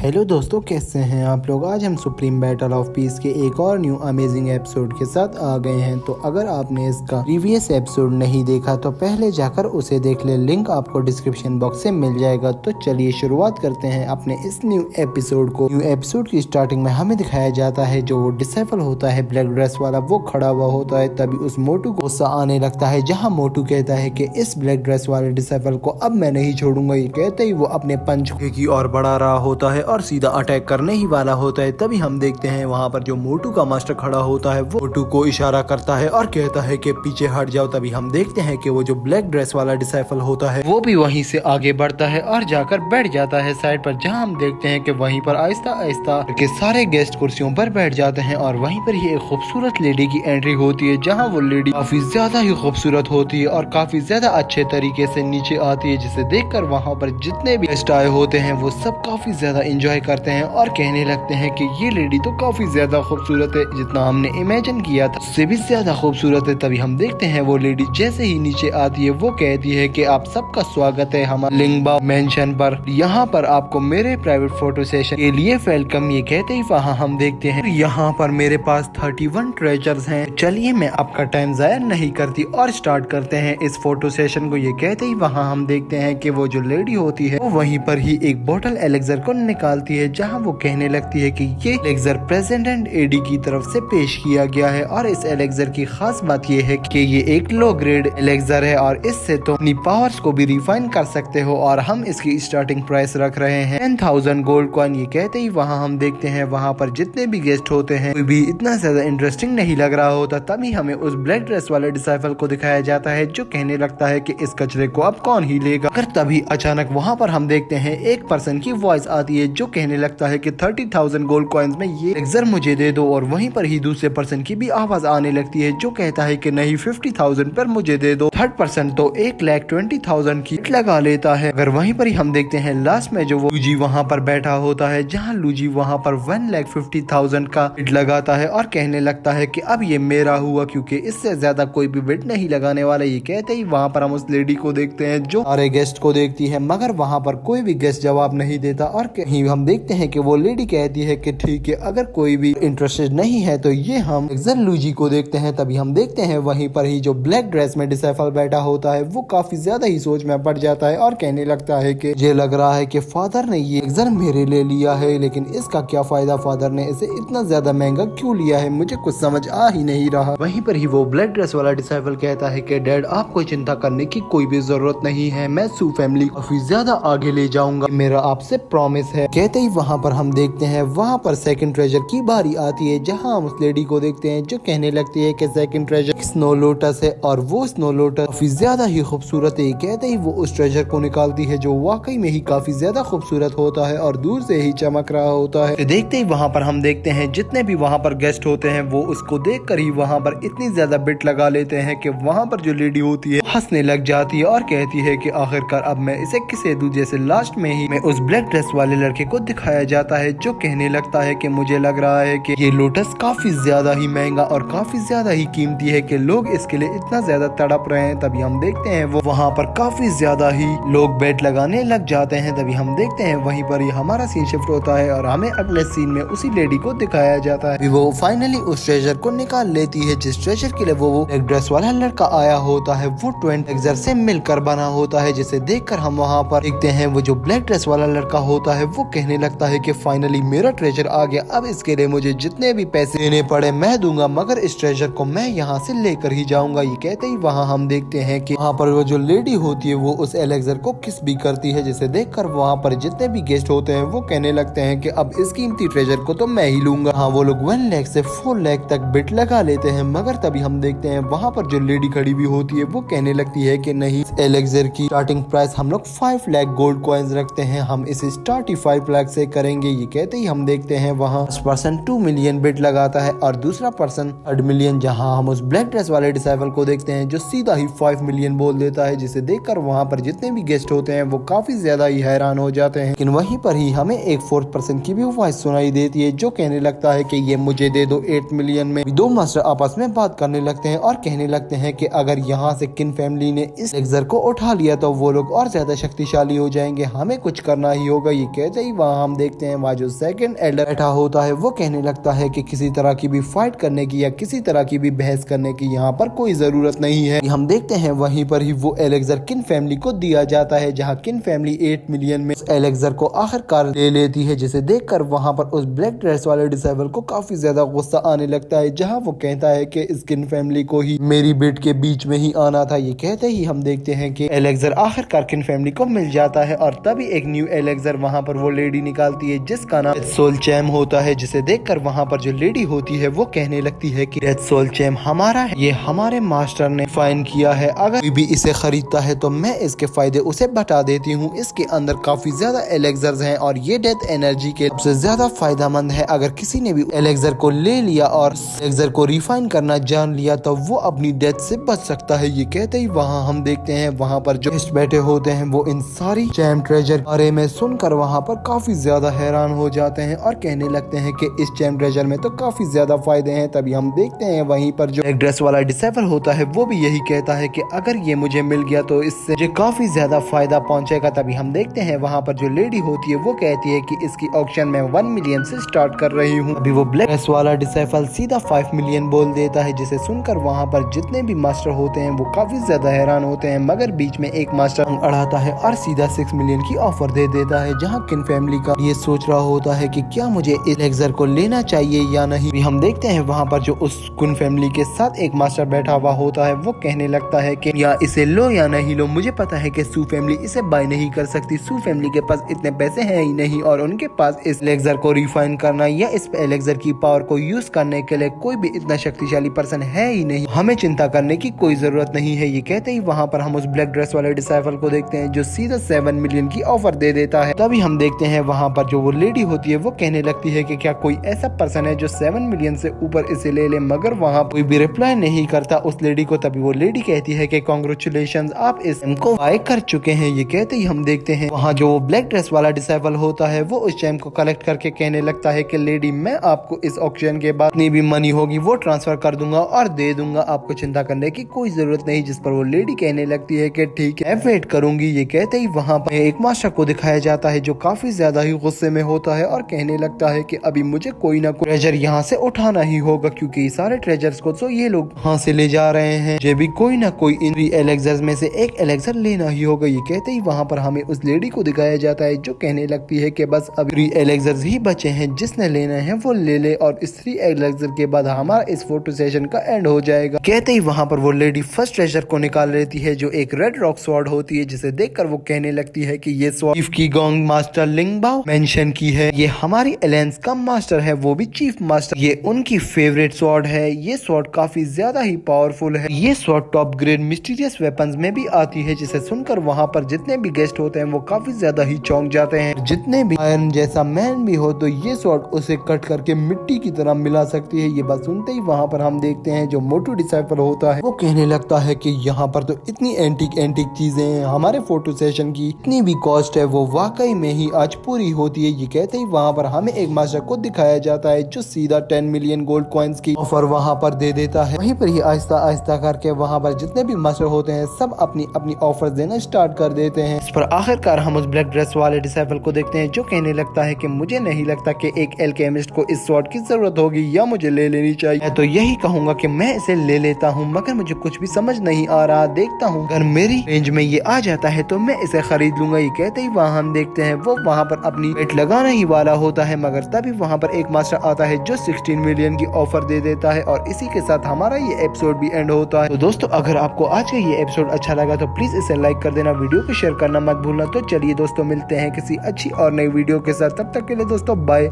Hello दोस्तों, कैसे हैं आप लोग। आज हम सुप्रीम बैटल ऑफ पीस के एक और न्यू अमेजिंग एपिसोड के साथ आ गए हैं। तो अगर आपने इसका प्रीवियस एपिसोड नहीं देखा तो पहले जाकर उसे देख ले, लिंक आपको डिस्क्रिप्शन बॉक्स से मिल जाएगा। तो चलिए शुरुआत करते हैं अपने इस न्यू एपिसोड को। न्यू एपिसोड की स्टार्टिंग में हमें दिखाया जाता है जो वो डिसेबल होता है ब्लैक ड्रेस वाला, वो खड़ा हुआ होता है। तभी उस मोटू को गुस्सा आने लगता है, जहाँ मोटू कहता है कि इस ब्लैक ड्रेस वाले डिसेबल को अब मैं नहीं छोड़ूंगा। ये कहते ही वो अपने पंच की और बढ़ा रहा होता है और सीधा अटैक करने ही वाला होता है। तभी हम देखते हैं वहाँ पर जो मोटू का मास्टर खड़ा होता है, वो मोटू को इशारा करता है और कहता है कि पीछे हट जाओ। तभी हम देखते हैं कि वो जो ब्लैक ड्रेस वाला डिसाइपल होता है वो भी वहीं से आगे बढ़ता है और जाकर बैठ जाता है साइड पर, जहाँ हम देखते हैं कि वहीं पर आहिस्ता आहिस्ता के सारे गेस्ट कुर्सियों पर बैठ जाते हैं। और वहीं पर ही एक खूबसूरत लेडी की एंट्री होती है, जहाँ वो लेडी काफी ज्यादा ही खूबसूरत होती है और काफी ज्यादा अच्छे तरीके से नीचे आती है, जिसे देखकर वहाँ पर जितने भी गेस्ट आए होते हैं वो सब काफी ज्यादा एंजॉय करते हैं और कहने लगते हैं कि ये लेडी तो काफी ज्यादा खूबसूरत है, जितना हमने इमेजिन किया था उससे भी ज्यादा खूबसूरत है। तभी हम देखते हैं वो लेडी जैसे ही नीचे आती है वो कहती है कि आप सबका स्वागत है हमारे लिंगबा मेंशन पर। यहाँ पर आपको मेरे प्राइवेट फोटो सेशन के लिए वेलकम। ये कहते ही वहाँ हम देखते हैं यहाँ पर मेरे पास 31 ट्रेजर्स हैं। चलिए मैं आपका टाइम जाया नहीं करती और स्टार्ट करते हैं इस फोटो सेशन को। ये कहते ही वहाँ हम देखते हैं कि वो जो लेडी होती है वो वहीं पर ही एक बोतल एलेक्सर को निकालती है, जहाँ वो कहने लगती है कि ये एलेक्सर प्रेसिडेंट एडी की तरफ से पेश किया गया है और इस एलेक्सर की खास बात ये है कि ये एक लो ग्रेड एलेक्सर है और इससे तुम अपनी पावर्स को भी रिफाइन कर सकते हो और हम इसकी स्टार्टिंग प्राइस रख रहे हैं 10,000 गोल्ड कॉइन। ये कहते ही वहाँ हम देखते हैं वहाँ पर जितने भी गेस्ट होते हैं कोई भी इतना ज्यादा इंटरेस्टिंग नहीं लग रहा होता। तभी हमें उस ब्लैक ड्रेस वाले डिसाइपल को दिखाया जाता है जो कहने लगता है कि इस कचरे को अब कौन ही लेगा। अगर तभी अचानक वहाँ पर हम देखते हैं एक पर्सन की वॉइस आती है जो कहने लगता है कि 30,000 गोल्ड कॉइन्स में ये एलेक्सर मुझे दे दो। और वहीं पर ही दूसरे पर्सन की भी आवाज आने लगती है जो कहता है कि नहीं 50,000 पर मुझे दे दो। थर्ड पर्सन तो 1,20,000 की लगा लेता है। अगर वहीं पर ही हम देखते हैं लास्ट में जो वो लूजी वहाँ पर बैठा होता है, जहाँ लूजी वहाँ पर 1,50,000 का बिड लगाता है और कहने लगता है कि अब ये मेरा हुआ, क्योंकि इससे ज्यादा कोई भी बिड नहीं लगाने वाला। ये कहते ही वहाँ पर हम उस लेडी को देखते हैं जो सारे गेस्ट को देखती है, मगर वहाँ पर कोई भी गेस्ट जवाब नहीं देता। और कहीं हम देखते हैं कि वो लेडी कहती है कि ठीक है, अगर कोई भी इंटरेस्टेड नहीं है तो ये हम एलेक्सर लूजी को देखते हैं। तभी हम देखते हैं वहीं पर ही जो ब्लैक ड्रेस में डिसाइपल बैठा होता है वो काफी ज्यादा ही सोच में पड़ जाता है और कहने लगता है कि ये लग रहा है कि फादर ने ये एलेक्सर मेरे ले लिया है, लेकिन इसका क्या फायदा, फादर ने इसे इतना ज्यादा महंगा क्यों लिया है, मुझे कुछ समझ आ ही नहीं रहा। वहीं पर ही वो ब्लैक ड्रेस वाला डिसाइपल कहता है कि डैड आपको चिंता करने की कोई भी जरूरत नहीं है, मैं सू फैमिली काफी ज्यादा आगे ले जाऊंगा, मेरा आपसे प्रॉमिस है। कहते ही वहाँ पर हम देखते हैं वहाँ पर सेकंड ट्रेजर की बारी आती है, जहाँ हम उस लेडी को देखते हैं जो कहने लगती है कि सेकंड ट्रेजर स्नो लोटस है और वो स्नो लोटस काफी ज्यादा ही खूबसूरत है। कहते ही वो उस ट्रेजर को निकालती है जो वाकई में ही काफी ज्यादा खूबसूरत होता है और दूर से ही चमक रहा होता है। देखते ही वहाँ पर हम देखते हैं जितने भी वहाँ पर गेस्ट होते हैं वो उसको देख कर ही वहाँ पर इतनी ज्यादा बिट लगा लेते हैं कि वहाँ पर जो लेडी होती है हंसने लग जाती है और कहती है कि आखिरकार अब मैं इसे किसे दूं। जैसे लास्ट में ही मैं उस ब्लैक ड्रेस वाले लड़के को दिखाया जाता है जो कहने लगता है कि मुझे लग रहा है कि ये लोटस काफी ज्यादा ही महंगा और काफी ज्यादा ही कीमती है कि लोग इसके लिए इतना ज्यादा तड़प रहे हैं। तभी हम देखते हैं वो वहाँ पर काफी ज्यादा ही लोग बेट लगाने लग जाते हैं। तभी हम देखते हैं वहीं पर ही हमारा सीन शिफ्ट होता है और हमें अगले सीन में उसी लेडी को दिखाया जाता है। वो फाइनली उस ट्रेजर को निकाल लेती है जिस ट्रेजर के लिए वो एक ड्रेस वाला लड़का आया होता है। वो 20 एलेक्सर से मिलकर बना होता है, जिसे देखकर हम वहाँ पर देखते हैं वो जो ब्लैक ड्रेस वाला लड़का होता है वो कहने लगता है कि फाइनली मेरा ट्रेजर आ गया, अब इसके लिए मुझे जितने भी पैसे देने पड़े मैं दूंगा, मगर इस ट्रेजर को मैं यहाँ से लेकर ही जाऊंगा। ये कहते ही वहाँ हम देखते हैं कि वहाँ पर वो जो लेडी होती है वो उस एलेक्सर को किस भी करती है, जिसे देखकर वहाँ पर जितने भी गेस्ट होते हैं वो कहने लगते हैं कि अब इस कीमती ट्रेजर को तो मैं ही लूंगा। हाँ, वो लोग 1 लाख से 4 लाख तक बिट लगा लेते हैं, मगर तभी हम देखते हैं वहाँ पर जो लेडी खड़ी हुई होती है वो कहने लगती है कि नहीं, एलेक्सर की स्टार्टिंग प्राइस हम लोग 5 लाख गोल्ड कॉइन्स रखते हैं, हम इसे स्टार्ट ही 5 लाख से करेंगे। ये कहते ही हम देखते हैं वहाँ पर्सन 2 मिलियन बिट लगाता है और दूसरा पर्सन 3 मिलियन, जहाँ हम उस ब्लैक ड्रेस वाले डिसाइपल को देखते हैं जो सीधा ही 5 मिलियन बोल देता है, जिसे देखकर वहाँ पर जितने भी गेस्ट होते हैं वो काफी ज्यादा ही हैरान हो जाते हैं। लेकिन वहीं पर ही हमें एक 4th पर्सन की भी वॉइस सुनाई देती है जो कहने लगता है कि ये मुझे दे दो 8 मिलियन में। दो मास्टर आपस में बात करने लगते हैं और कहने लगते हैं कि अगर यहाँ से किन फैमिली ने इस एलेक्सर को उठा लिया तो वो लोग और ज्यादा शक्तिशाली हो जाएंगे, हमें कुछ करना ही होगा। ये कहते ही वहाँ हम देखते हैं वहाँ जो सेकंड एल्डर बैठा होता है वो कहने लगता है कि किसी तरह की भी फाइट करने की या किसी तरह की भी बहस करने की यहाँ पर कोई जरूरत नहीं है। हम देखते हैं वहीं पर ही वो एलेक्सर किन फैमिली को दिया जाता है, जहाँ किन फैमिली 8 मिलियन में एलेक्सर को आखिरकार ले लेती है, जिसे देखकर वहाँ पर उस ब्लैक ड्रेस वाले डिसेबल को काफी ज्यादा गुस्सा आने लगता है, जहाँ वो कहता है कि इस किन फैमिली को ही मेरी बेट के बीच में ही आना था। ये कहते ही हम देखते हैं कि एलेक्सर आखिरकार किन फैमिली को मिल जाता है और तभी एक न्यू एलेक्सर वहाँ पर वो लेडी निकालती है जिसका नाम सोल चैम होता है, जिसे देखकर वहाँ पर जो लेडी होती है वो कहने लगती है कि डेथ सोल चैम हमारा है, ये हमारे मास्टर ने फाइन किया है, अगर कोई भी इसे खरीदता है तो मैं इसके फायदे उसे बता देती हूँ। इसके अंदर काफी ज्यादा एलेक्सर्स हैं और ये डेथ एनर्जी के सबसे ज्यादा फायदेमंद है। अगर किसी ने भी एलेक्सर को ले लिया और एलेक्सर को रिफाइन करना जान लिया तो वो अपनी डेथ से बच सकता है। ये कहते ही वहाँ हम देखते हैं वहाँ पर जो गेस्ट बैठे होते हैं वो इन सारी चैम ट्रेजर बारे में सुनकर वहाँ पर काफी ज्यादा हैरान हो जाते हैं और कहने लगते हैं कि इस चैम ट्रेजर में तो काफी ज्यादा फायदे हैं। तभी हम देखते हैं वहीं पर जो एक ड्रेस वाला डिसेबल होता है वो भी यही कहता है कि अगर ये मुझे मिल गया तो इससे मुझे काफी ज्यादा फायदा पहुंचेगा। तभी हम देखते हैं वहाँ पर जो लेडी होती है वो कहती है कि इसकी ऑक्शन में 1 मिलियन से स्टार्ट कर रही हूँ। अभी वो ब्लैक ड्रेस वाला डिसेबल सीधा 5 मिलियन बोल देता है, जिसे सुनकर वहाँ पर जितने भी मास्टर होते हैं वो काफी ज्यादा हैरान होते हैं, मगर बीच में एक मास्टर अड़ाता है और सीधा 6 मिलियन की ऑफर दे देता है, जहाँ किन फैमिली का ये सोच रहा होता है कि क्या मुझे एलेक्सर को लेना चाहिए या नहीं। हम देखते हैं वहाँ पर जो उस कुन फैमिली के साथ एक मास्टर बैठा हुआ होता है वो कहने लगता है कि या इसे लो या नहीं लो, मुझे पता है कि सू फैमिली इसे बाय नहीं कर सकती, सू फैमिली के पास इतने पैसे हैं ही नहीं और उनके पास इस एलेक्सर को रिफाइन करना या इस एलेक्सर की पावर को यूज करने के लिए कोई भी इतना शक्तिशाली पर्सन है ही नहीं, हमें चिंता करने की कोई जरूरत नहीं है। ये कहते ही वहाँ पर हम उस ब्लैक ड्रेस वाले डिसाइफल को देखते हैं जो सीधा 7 मिलियन की ऑफर दे देता है। तभी हम देखते हैं वहाँ पर जो वो लेडी होती है वो कहने लगती है कि क्या कोई ऐसा पर्सन है जो 7 मिलियन से ऊपर इसे ले ले, मगर वहाँ कोई भी रिप्लाई नहीं करता उस लेडी को। तभी वो लेडी कहती है कि कांग्रेचुलेशंस, आप इस को बाय कर चुके हैं। ये कहते ही हम देखते हैं वहाँ जो वो ब्लैक ड्रेस वाला डिसेबल होता है वो उस चैम को कलेक्ट करके कहने लगता है कि लेडी, मैं आपको इस ऑक्शन के बाद जितनी भी मनी होगी वो ट्रांसफर कर दूंगा और दे दूंगा, आपको चिंता करने की कोई जरूरत नहीं। जिस पर वो लेडी कहने लगती है कि ठीक है, वेट करूंगी। ये कहते ही वहाँ पर एक मास्टर को दिखाया जाता है जो काफी ज्यादा ही गुस्से में होता है और कहने लगता है कि अभी मुझे कोई ना कोई ट्रेजर यहाँ से उठाना ही होगा, क्योंकि सारे ट्रेजर्स को तो ये लोग यहाँ से ले जा रहे हैं, जो भी कोई ना कोई इन एलेक्सर्स में से एक एलेक्सर लेना ही होगा। ये कहते ही वहाँ पर हमें उस लेडी को दिखाया जाता है जो कहने लगती है कि बस अब 3 एलेक्सर्स ही बचे हैं, जिसने लेना है वो ले ले और इस 3 एलेक्सर के बाद हमारा इस फोटो सेशन का एंड हो जाएगा। कहते ही वहाँ पर वो लेडी फर्स्ट ट्रेजर को निकाल लेती है जो एक रेड रॉक स्वॉर्ड होती है, जिसे देखकर वो कहने लगती है कि ये स्वॉर्ड चीफ की गोंग मास्टर लिंगबाओ मेंशन की है, ये हमारी एलायंस का मास्टर है, वो भी चीफ मास्टर, ये उनकी फेवरेट स्वॉर्ड है। ये स्वॉर्ड काफी ज्यादा ही पावरफुल है, ये sword top grade mysterious weapons में भी आती है। जिसे सुनकर वहाँ पर जितने भी गेस्ट होते हैं वो काफी ज्यादा ही चौंक जाते हैं। जितने भी आयरन जैसा मैन भी हो तो ये स्वॉर्ड उसे कट करके मिट्टी की तरह मिला सकती है। ये बात सुनते ही वहाँ पर हम देखते हैं जो मोटू डिसाइपल होता है वो कहने लगता है कि यहाँ पर तो इतनी एंटीक चीजें हैं, हमारे फोटो सेशन की इतनी भी कॉस्ट है वो वाकई में ही आज पूरी होती है। ये कहते ही वहाँ पर हमें एक मास्टर को दिखाया जाता है जो सीधा 10 मिलियन गोल्ड कॉइन्स की ऑफर वहाँ पर दे देता है। वहीं पर ही आहिस्ता आहिस्ता करके वहाँ पर जितने भी मास्टर होते हैं सब अपनी अपनी ऑफर देना स्टार्ट कर देते हैं। इस पर आखिरकार हम उस ब्लैक ड्रेस वाले डिसाइपल को देखते हैं जो कहने लगता है कि मुझे नहीं लगता कि एक एल्केमिस्ट को इस स्वॉर्ड की जरूरत होगी या मुझे ले लेनी चाहिए। मैं तो यही कहूंगा कि मैं इसे ले लेता हूँ, मगर मुझे कुछ भी समझ नहीं आ रहा, देखता हूँ अगर मेरी रेंज में ये आ जाता है तो मैं इसे खरीद लूंगा। ये कहते ही वहाँ हम देखते हैं वो वहाँ पर अपनी बेट लगाना ही वाला होता है, मगर तभी वहाँ पर एक मास्टर आता है जो 16 मिलियन की ऑफर दे देता है और इसी के साथ हमारा ये एपिसोड भी एंड होता है। तो दोस्तों, अगर आपको आज का ये एपिसोड अच्छा लगा तो प्लीज इसे लाइक कर देना, वीडियो को शेयर करना मत भूलना। तो चलिए दोस्तों, मिलते हैं किसी अच्छी और नई वीडियो के साथ, तब तक के लिए दोस्तों बाय।